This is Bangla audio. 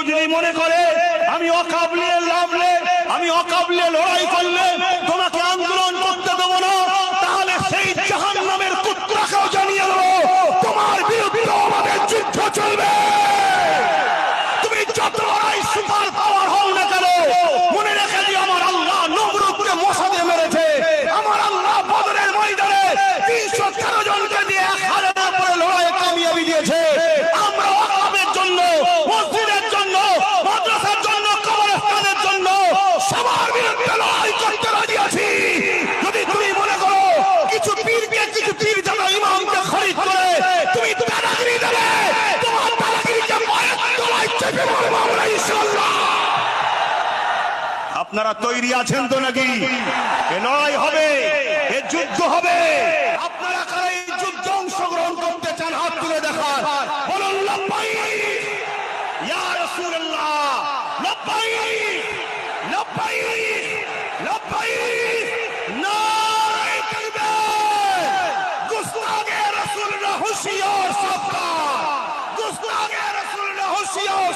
যদি মনে করে আমি অকাবলিয়ে লাভলে, আমি অকাবলিয়ে লড়াই করলে তোমাকে আন্দোলন করতে দেবো না, তাহলে সেই জাহান্নামের কুত্রাকেও জানিয়ে দেবো তোমার বিরুদ্ধে আমাদের যুদ্ধ চলবে। তুমি যত বড়ই সুপার পাওয়ার হও না কেন, মনে রেখে দিও আমার আল্লাহ নমরুদকে মশা দিয়ে মেরেছে, আমার আল্লাহ বদরের ময়দানে 313 জনকে দিয়ে 1000-এর উপরে লড়াইয়ে কামিয়াবি দিয়েছে। আমরা ওয়াকফের জন্য, মসজিদের জন্য, মাদ্রাসার জন্য, কবরস্থানের জন্য সবার বিরুদ্ধে লড়াই করতে রাজি আছি। যদি তুমি মনে করো কিছু পীরকে, কিছু পীর জানা ইমামকে খরিদ করে তুমি দাদাগিরি দেবে, তোমার দাদাগিরিকে মায়ের তলায় চেপে মারবো আমরা ইনশাআল্লাহ। আপনারা তৈরি আছেন তো নাকি? এ লড়াই হবে, এ যুদ্ধ হবে। আপনারা কারা এই যুদ্ধে অংশগ্রহণ করতে চান হাত তুলে দেখান, বলুন লাব্বাইক ইয়া রাসূলুল্লাহ, লাব্বাইক।